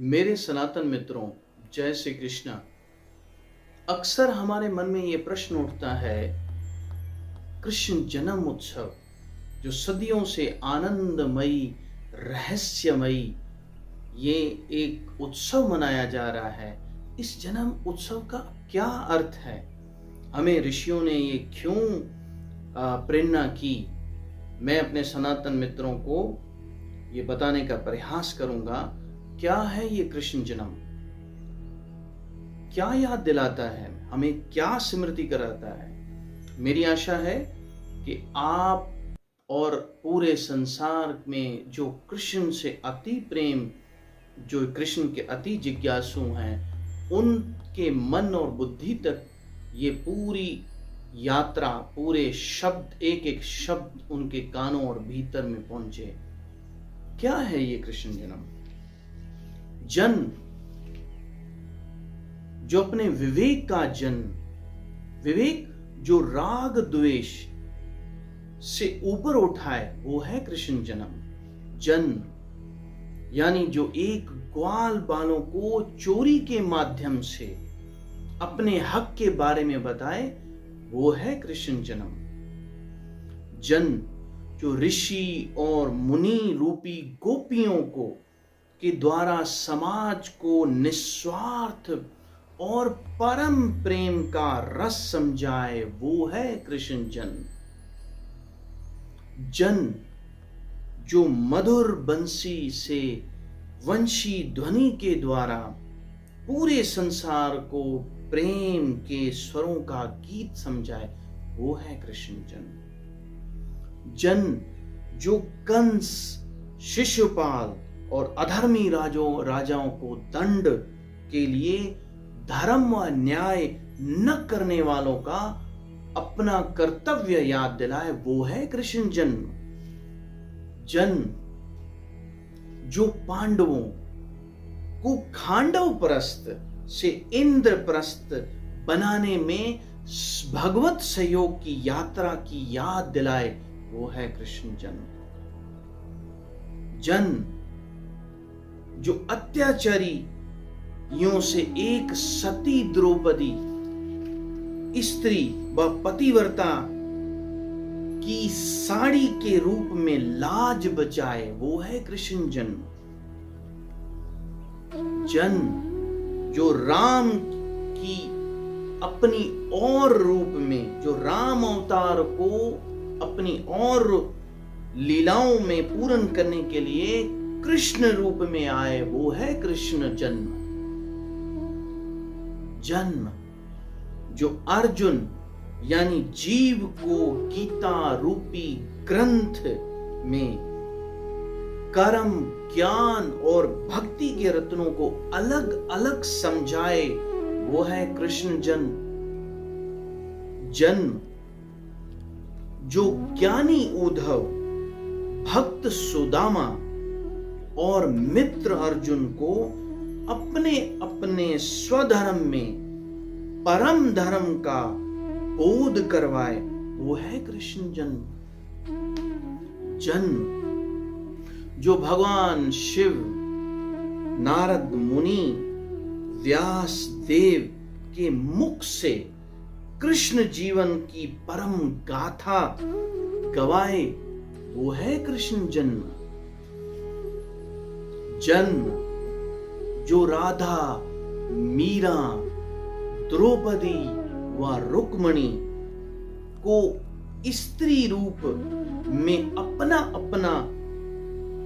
मेरे सनातन मित्रों, जय श्री कृष्ण। अक्सर हमारे मन में ये प्रश्न उठता है, कृष्ण जन्म उत्सव जो सदियों से आनंदमयी, रहस्यमयी ये एक उत्सव मनाया जा रहा है, इस जन्म उत्सव का क्या अर्थ है? हमें ऋषियों ने ये क्यों प्रेरणा की? मैं अपने सनातन मित्रों को ये बताने का प्रयास करूंगा, क्या है ये कृष्ण जन्म, क्या याद दिलाता है, हमें क्या स्मृति कराता है। मेरी आशा है कि आप और पूरे संसार में जो कृष्ण से अति प्रेम, जो कृष्ण के अति जिज्ञासु हैं, उनके मन और बुद्धि तक ये पूरी यात्रा, पूरे शब्द, एक एक शब्द उनके कानों और भीतर में पहुंचे। क्या है ये कृष्ण जन्म? जन्म जो अपने विवेक का जन्म, विवेक जो राग द्वेष से ऊपर उठाए, वो है कृष्ण जन्म। जन्म यानी जो एक ग्वाल बालों को चोरी के माध्यम से अपने हक के बारे में बताए, वो है कृष्ण जन्म। जन्म जो ऋषि और मुनि रूपी गोपियों को के द्वारा समाज को निस्वार्थ और परम प्रेम का रस समझाए, वो है कृष्ण जन्म। जन्म जो मधुर बंसी से वंशी ध्वनि के द्वारा पूरे संसार को प्रेम के स्वरों का गीत समझाए, वो है कृष्ण जन्म। जन्म जो कंस, शिशुपाल और अधर्मी राजाओं को दंड के लिए धर्म व न्याय न करने वालों का अपना कर्तव्य याद दिलाए, वो है कृष्ण जन्म। जन्म जो पांडवों को खांडवप्रस्थ से इंद्रप्रस्थ बनाने में भगवत सहयोग की यात्रा की याद दिलाए, वो है कृष्ण जन्म। जन्म जो अत्याचारियों से एक सती द्रौपदी स्त्री व पतिव्रता की साड़ी के रूप में लाज बचाए, वो है कृष्ण जन्म। जन्म जो राम की अपनी और रूप में, जो राम अवतार को अपनी और लीलाओं में पूर्ण करने के लिए कृष्ण रूप में आए, वो है कृष्ण जन्म। जन्म जो अर्जुन यानी जीव को गीता रूपी ग्रंथ में कर्म, ज्ञान और भक्ति के रत्नों को अलग अलग समझाए, वो है कृष्ण जन्म। जन्म जो ज्ञानी उद्धव, भक्त सुदामा और मित्र अर्जुन को अपने अपने स्वधर्म में परम धर्म का बोध करवाए, वो है कृष्ण जन्म। जन्म जो भगवान शिव, नारद मुनि, व्यास देव के मुख से कृष्ण जीवन की परम गाथा गवाए, वो है कृष्ण जन्म। जन्म जो राधा, मीरा, द्रौपदी व रुक्मणी को स्त्री रूप में अपना अपना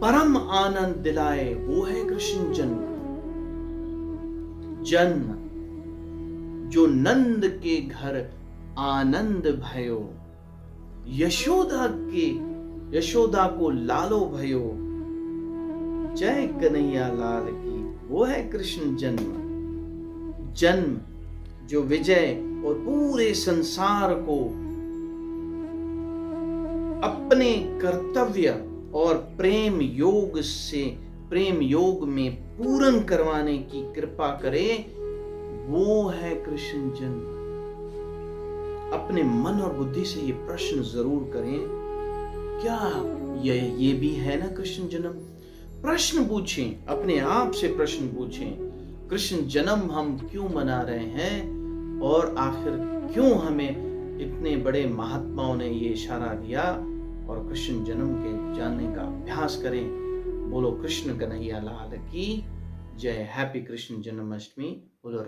परम आनंद दिलाए, वो है कृष्ण जन्म। जन्म जो नंद के घर आनंद भयो, यशोदा को लालो भयो, जय कन्हैया लाल की, वो है कृष्ण जन्म। जन्म जो विजय और पूरे संसार को अपने कर्तव्य और प्रेम योग में पूर्ण करवाने की कृपा करे, वो है कृष्ण जन्म। अपने मन और बुद्धि से ये प्रश्न जरूर करें, क्या ये भी है ना कृष्ण जन्म? प्रश्न पूछें, अपने आप से प्रश्न पूछें, कृष्ण जन्म हम क्यों मना रहे हैं और आखिर क्यों हमें इतने बड़े महात्माओं ने ये इशारा दिया, और कृष्ण जन्म के जानने का अभ्यास करें। बोलो कृष्ण कन्हैया लाल की जय। हैप्पी कृष्ण जन्माष्टमी। बोलो